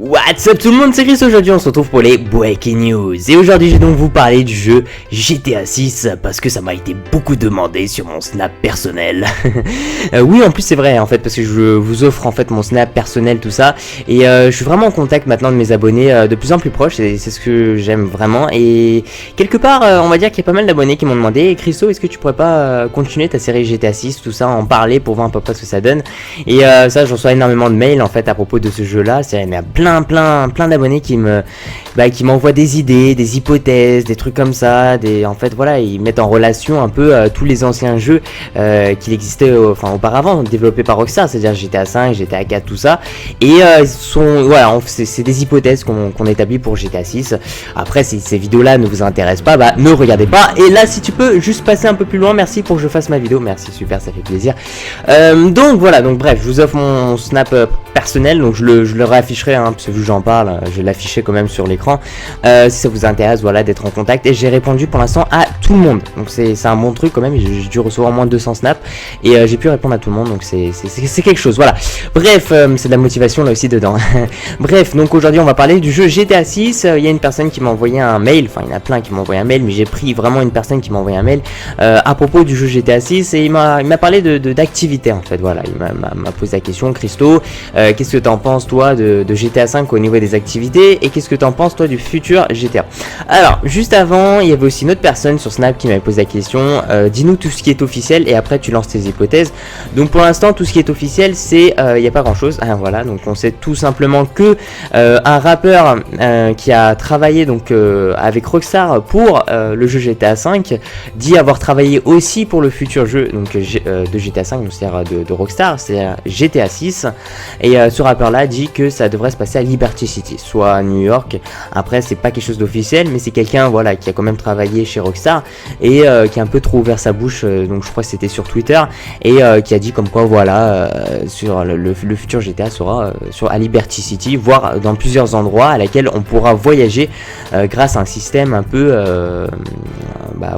What's up tout le monde, c'est Chris. Aujourd'hui on se retrouve pour les Breaking News. Et aujourd'hui je vais donc vous parler du jeu GTA 6 parce que ça m'a été beaucoup demandé sur mon Snap personnel. Oui, en plus c'est vrai en fait, parce que je vous offre en fait mon Snap personnel, tout ça. Et je suis vraiment en contact maintenant de mes abonnés de plus en plus proches, et c'est ce que j'aime vraiment. Et quelque part on va dire qu'il y a pas mal d'abonnés qui m'ont demandé: Christo, est-ce que tu pourrais pas continuer ta série GTA 6, tout ça, en parler pour voir à peu près ce que ça donne. Et ça, je reçois énormément de mails en fait à propos de ce jeu là. Il y a plein d'abonnés qui m'envoient des idées, des hypothèses, des trucs comme ça, en fait voilà, ils mettent en relation un peu tous les anciens jeux qui existaient auparavant, développés par Rockstar, c'est-à-dire GTA 5, GTA 4, tout ça. Et c'est des hypothèses qu'on établit pour GTA 6. Après, si ces vidéos-là ne vous intéressent pas, ne regardez pas. Et là, si tu peux juste passer un peu plus loin, merci pour que je fasse ma vidéo, merci, super, ça fait plaisir. Donc voilà, donc bref, je vous offre mon Snap personnel, donc je le réafficherai, parce que vu que j'en parle, je vais l'afficher quand même sur l'écran, si ça vous intéresse, voilà, d'être en contact. Et j'ai répondu pour l'instant à tout le monde, donc c'est un bon truc quand même. J'ai dû recevoir au moins 200 snaps, et j'ai pu répondre à tout le monde, donc c'est quelque chose, voilà. Bref, c'est de la motivation là aussi dedans. Bref, donc aujourd'hui on va parler du jeu GTA 6. Il y a une personne qui m'a envoyé un mail, enfin il y en a plein qui m'ont envoyé un mail, mais j'ai pris vraiment une personne qui m'a envoyé un mail à propos du jeu GTA 6, et il m'a parlé d'activité en fait, voilà. Il m'a posé la question: Christo, qu'est-ce que t'en penses toi de GTA 5 au niveau des activités, et qu'est-ce que t'en penses toi du futur GTA? Alors juste avant, il y avait aussi une autre personne sur Snap qui m'avait posé la question: dis-nous tout ce qui est officiel, et après tu lances tes hypothèses. Donc pour l'instant tout ce qui est officiel, c'est il n'y a pas grand chose, voilà. Donc on sait tout simplement que un rappeur qui a travaillé donc avec Rockstar pour le jeu GTA 5 dit avoir travaillé aussi pour le futur jeu donc de GTA 5, donc c'est-à-dire de Rockstar, c'est GTA 6. Et ce rappeur là dit que ça devrait se passer à Liberty City, soit à New York. Après c'est pas quelque chose d'officiel, mais c'est quelqu'un, voilà, qui a quand même travaillé chez Rockstar, et qui a un peu trop ouvert sa bouche, donc je crois que c'était sur Twitter, et qui a dit comme quoi, voilà, sur le futur GTA sera à Liberty City, voire dans plusieurs endroits à laquelle on pourra voyager grâce à un système un peu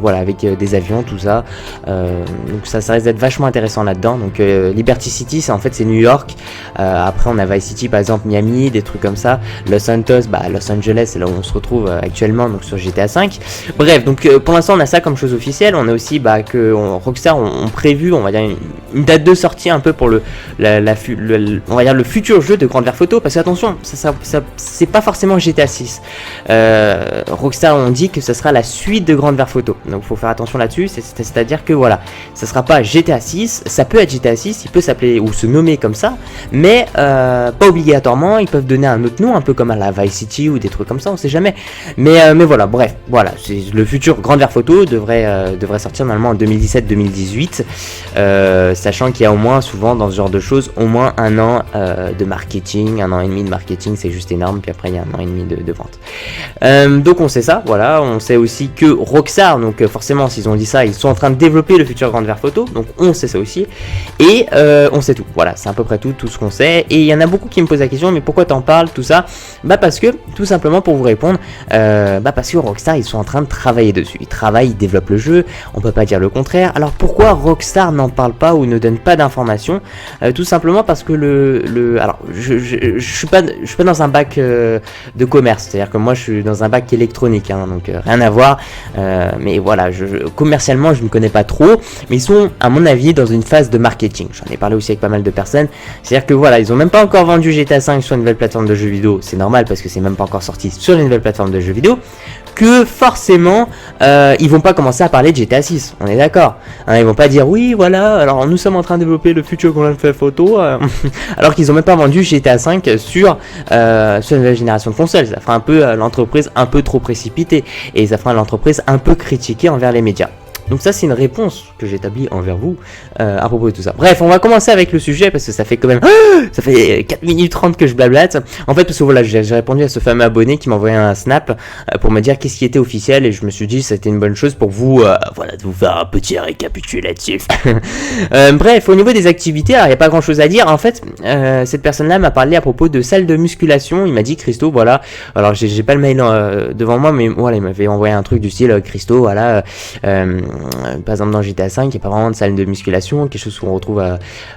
voilà, avec des avions, tout ça. Donc ça risque d'être vachement intéressant là-dedans. Donc Liberty City, c'est New York. Après on a Vice City par exemple, Miami, des trucs comme ça. Los Santos, Los Angeles, c'est là où on se retrouve actuellement, donc sur GTA 5. Bref, donc pour l'instant on a ça comme chose officielle. On a aussi que Rockstar ont prévu, on va dire, une date de sortie un peu pour on va dire le futur jeu de Grand Theft Auto, parce que attention, ça c'est pas forcément GTA 6. Rockstar ont dit que ça sera la suite de Grand Theft Auto, donc faut faire attention là-dessus. C'est-à-dire que voilà, ça sera pas GTA 6, ça peut être GTA 6, il peut s'appeler ou se nommer comme ça, mais pas obligatoirement. Ils peuvent donner un autre nom, un peu comme à la Vice City ou des trucs comme ça, on sait jamais. Mais voilà, bref, voilà, le futur Grand Theft Auto devrait sortir normalement en 2017-2018, sachant qu'il y a au moins, souvent dans ce genre de choses, au moins un an de marketing, un an et demi de marketing, c'est juste énorme. Puis après il y a un an et demi de vente. Donc on sait ça, voilà. On sait aussi que Rockstar, donc forcément s'ils ont dit ça, ils sont en train de développer le futur Grand Theft Auto, donc on sait ça aussi. Et on sait tout, voilà, c'est à peu près tout ce qu'on sait. Et il y en a beaucoup qui me posent la question: mais pourquoi t'en parles, tout ça? Parce que, tout simplement pour vous répondre, parce que Rockstar, ils sont en train de travailler dessus. Ils développent le jeu, on peut pas dire le contraire. Alors pourquoi Rockstar n'en parle pas ou ne donne pas d'informations? Tout simplement parce que alors je suis pas dans un bac de commerce, c'est-à-dire que moi je suis dans un bac électronique, donc rien à voir. Mais voilà, commercialement je ne connais pas trop, mais ils sont à mon avis dans une phase de marketing. J'en ai parlé aussi avec pas mal de personnes. C'est-à-dire que voilà, ils ont même pas encore vendu GTA 5 sur une nouvelle plateforme de jeux vidéo. C'est normal parce que c'est même pas encore sorti sur une nouvelle plateforme de jeux vidéo, que forcément ils vont pas commencer à parler de GTA 6, on est d'accord, ils vont pas dire: oui voilà, alors nous sommes en train de développer le futur Grand Theft Auto alors qu'ils ont même pas vendu GTA 5 sur une nouvelle génération de consoles. Ça fera un peu l'entreprise un peu trop précipitée, et ça fera l'entreprise un peu critiquée envers les médias. Donc ça c'est une réponse que j'établis envers vous à propos de tout ça. Bref, on va commencer avec le sujet parce que ça fait quand même ça fait 4 minutes 30 que je blablate. En fait parce que voilà, j'ai répondu à ce fameux abonné qui m'a envoyé un snap pour me dire qu'est-ce qui était officiel, et je me suis dit c'était une bonne chose pour vous voilà, de vous faire un petit récapitulatif. Bref, au niveau des activités, alors il n'y a pas grand chose à dire. En fait cette personne là m'a parlé à propos de salle de musculation. Il m'a dit: Christo, voilà, alors j'ai pas le mail devant moi, mais voilà, il m'avait envoyé un truc du style: Christo, voilà, par exemple dans GTA 5, il n'y a pas vraiment de salle de musculation, quelque chose qu'on retrouve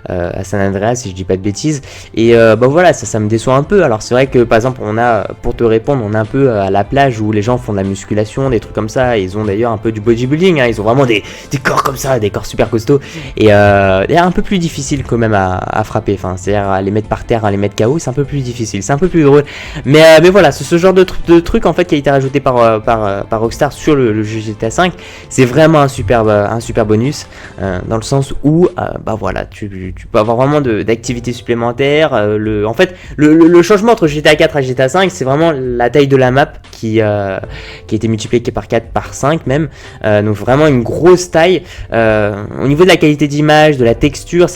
à San Andreas, si je dis pas de bêtises. Et bah voilà, ça me déçoit un peu. Alors c'est vrai que par exemple, on a, pour te répondre, on est un peu à la plage où les gens font de la musculation, des trucs comme ça. Et ils ont d'ailleurs un peu du bodybuilding, hein, ils ont vraiment des corps comme ça, des corps super costauds. Et un peu plus difficile quand même à frapper. Enfin, c'est-à-dire à les mettre par terre, à les mettre KO, c'est un peu plus difficile, c'est un peu plus drôle. Mais voilà, c'est ce genre de truc en fait qui a été rajouté par Rockstar sur le jeu GTA 5. C'est vraiment un super bonus dans le sens où bah voilà, tu peux avoir vraiment d'activités supplémentaires. En fait, le changement entre GTA 4 et GTA 5, c'est vraiment la taille de la map qui a été multipliée par 4, par 5 même. Donc vraiment une grosse taille. Au niveau de la qualité d'image, de la texture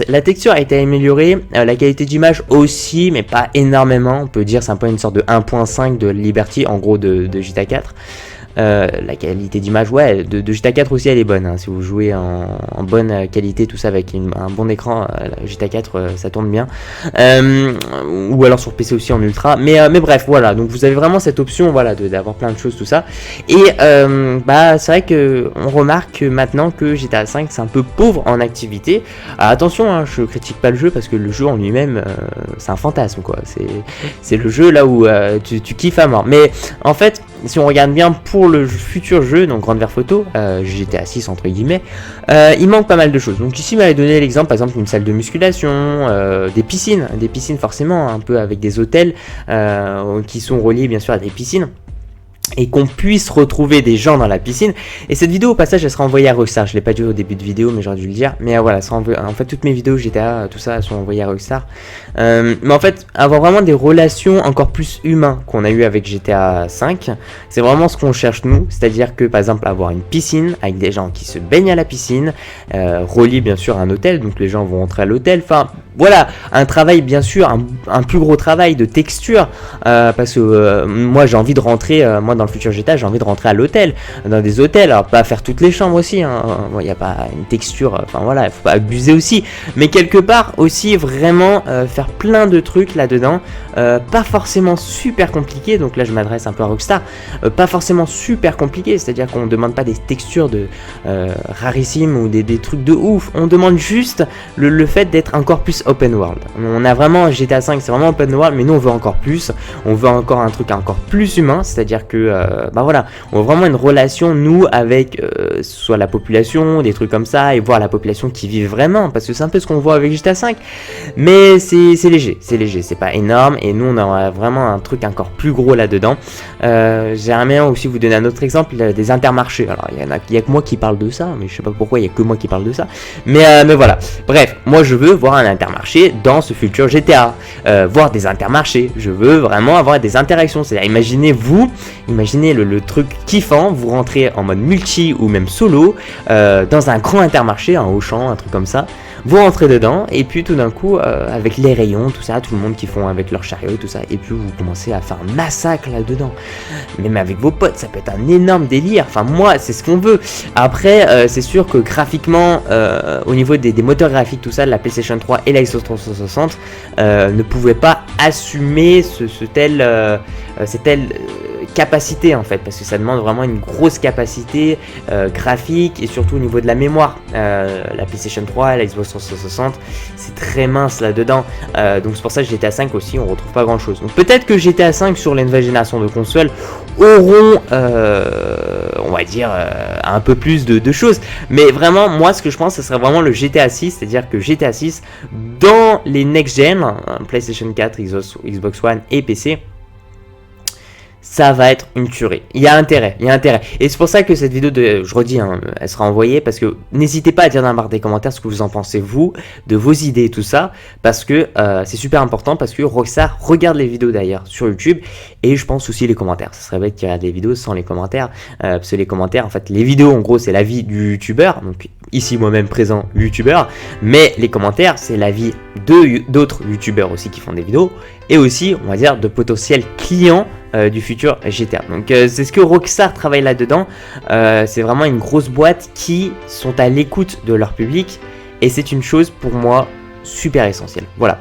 a été améliorée. La qualité d'image aussi, mais pas énormément. On peut dire c'est un peu une sorte de 1.5 de Liberty, en gros de GTA 4. La qualité d'image, ouais, de GTA 4 aussi, elle est bonne. Hein. Si vous jouez en bonne qualité, tout ça avec un bon écran, GTA 4, ça tourne bien. Ou alors sur PC aussi en ultra. Mais bref, voilà. Donc vous avez vraiment cette option, voilà, d'avoir plein de choses, tout ça. Et bah, c'est vrai que on remarque maintenant que GTA 5 c'est un peu pauvre en activité. Attention, hein, je critique pas le jeu parce que le jeu en lui-même, c'est un fantasme, quoi. C'est le jeu là où tu kiffes à mort. Mais en fait, si on regarde bien pour le futur jeu, donc Grande Vert Photo, GTA 6 entre guillemets, il manque pas mal de choses. Donc ici, il m'avait donné l'exemple, par exemple, une salle de musculation, des piscines forcément, un peu avec des hôtels qui sont reliés bien sûr à des piscines. Et qu'on puisse retrouver des gens dans la piscine. Et cette vidéo au passage elle sera envoyée à Rockstar. Je l'ai pas dit au début de vidéo mais j'aurais dû le dire. Mais voilà, en fait toutes mes vidéos GTA, tout ça sont envoyées à Rockstar. Mais en fait avoir vraiment des relations encore plus humaines qu'on a eu avec GTA 5, c'est vraiment ce qu'on cherche nous. C'est-à-dire que par exemple avoir une piscine avec des gens qui se baignent à la piscine, relié bien sûr à un hôtel, donc les gens vont rentrer à l'hôtel. Enfin voilà, un travail bien sûr, un plus gros travail de texture, parce que moi j'ai envie de rentrer, moi dans le futur GTA j'ai envie de rentrer à l'hôtel, dans des hôtels, alors pas faire toutes les chambres aussi, hein, il n'y a pas une texture, enfin voilà, il faut pas abuser aussi, mais quelque part aussi vraiment faire plein de trucs là-dedans, pas forcément super compliqué, donc là je m'adresse un peu à Rockstar, pas forcément super compliqué, c'est-à-dire qu'on ne demande pas des textures de rarissimes ou des trucs de ouf, on demande juste le fait d'être encore plus open world. On a vraiment GTA 5, c'est vraiment open world, mais nous on veut encore plus, on veut encore un truc encore plus humain, c'est-à-dire que bah voilà, on veut vraiment une relation nous avec soit la population, des trucs comme ça, et voir la population qui vit vraiment, parce que c'est un peu ce qu'on voit avec GTA 5, mais c'est léger, c'est pas énorme, et nous on a vraiment un truc encore plus gros là-dedans. J'aimerais bien aussi vous donner un autre exemple, des intermarchés. Alors il y a que moi qui parle de ça, mais je sais pas pourquoi il y a que moi qui parle de ça, mais voilà, bref, moi je veux voir un intermarché dans ce futur GTA, voir des intermarchés, je veux vraiment avoir des interactions, c'est-à-dire imaginez le truc kiffant, vous rentrez en mode multi ou même solo dans un grand intermarché, un Auchan, un truc comme ça, vous rentrez dedans et puis tout d'un coup avec les rayons, tout ça, tout le monde qui font avec leur chariot et tout ça, et puis vous commencez à faire un massacre là-dedans, même avec vos potes, ça peut être un énorme délire, enfin moi c'est ce qu'on veut. Après c'est sûr que graphiquement au niveau des moteurs graphiques, tout ça, la PlayStation 3 et la Xbox 360 ne pouvaient pas assumer cette telle capacité en fait, parce que ça demande vraiment une grosse capacité graphique et surtout au niveau de la mémoire. La PlayStation 3 et la Xbox 360 c'est très mince là-dedans, donc c'est pour ça que GTA 5 aussi on retrouve pas grand chose. Donc peut-être que GTA 5 sur les nouvelles générations de consoles auront on va dire un peu plus de choses, mais vraiment moi ce que je pense ce serait vraiment le GTA 6, c'est-à-dire que GTA 6 dans les next gen, PlayStation 4, Xbox One et PC, ça va être une tuerie. Il y a intérêt. Et c'est pour ça que cette vidéo, je redis, hein, elle sera envoyée, parce que n'hésitez pas à dire dans la barre des commentaires ce que vous en pensez, vous, de vos idées et tout ça, parce que c'est super important, parce que Rockstar regarde les vidéos d'ailleurs sur YouTube, et je pense aussi les commentaires. Ça serait bête qu'il regarde les vidéos sans les commentaires, parce que les commentaires, en fait, les vidéos, en gros, c'est l'avis du youtubeur, donc ici moi-même présent youtubeur, mais les commentaires, c'est l'avis d'autres youtubeurs aussi qui font des vidéos, et aussi, on va dire, de potentiels clients du futur GTA. Donc c'est ce que Rockstar travaille là-dedans, c'est vraiment une grosse boîte qui sont à l'écoute de leur public, et c'est une chose pour moi super essentielle. Voilà.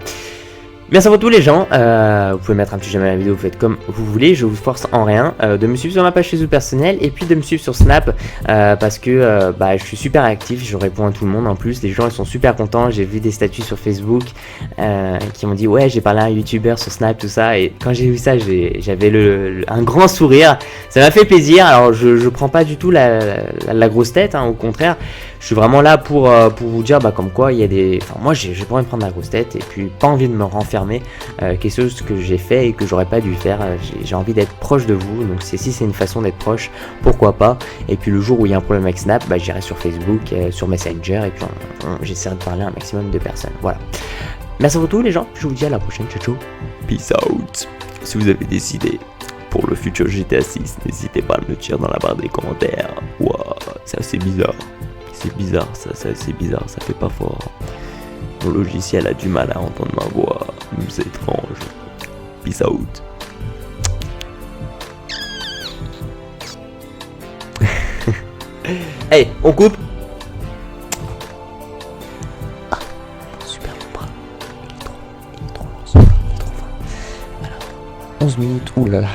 Merci à vous tous les gens, vous pouvez mettre un petit j'aime à la vidéo, vous faites comme vous voulez, je vous force en rien, de me suivre sur ma page Facebook personnelle et puis de me suivre sur Snap parce que je suis super actif, je réponds à tout le monde en plus, les gens ils sont super contents, j'ai vu des statuts sur Facebook qui m'ont dit ouais j'ai parlé à un youtubeur sur Snap tout ça et quand j'ai vu ça j'avais un grand sourire, ça m'a fait plaisir, alors je prends pas du tout la grosse tête, hein, au contraire, je suis vraiment là pour vous dire comme quoi il y a des... Enfin moi j'ai pas envie de prendre la grosse tête et puis pas envie de me renfermer quelque chose que j'ai fait et que j'aurais pas dû faire, j'ai envie d'être proche de vous, donc si c'est une façon d'être proche, pourquoi pas, et puis le jour où il y a un problème avec Snap, j'irai sur Facebook, sur Messenger et puis j'essaierai de parler à un maximum de personnes, voilà. Merci à vous tous les gens, je vous dis à la prochaine, ciao ciao, peace out. Si vous avez des idées pour le futur GTA 6, n'hésitez pas à me le dire dans la barre des commentaires. Waouh, c'est assez bizarre. C'est bizarre, ça c'est assez bizarre, ça fait pas fort. Mon logiciel a du mal à entendre ma voix, c'est étrange. Peace out. Hey, on coupe. Ah, super mon bras. Il est trop long, il est trop fin. Voilà. 11 minutes, oulala.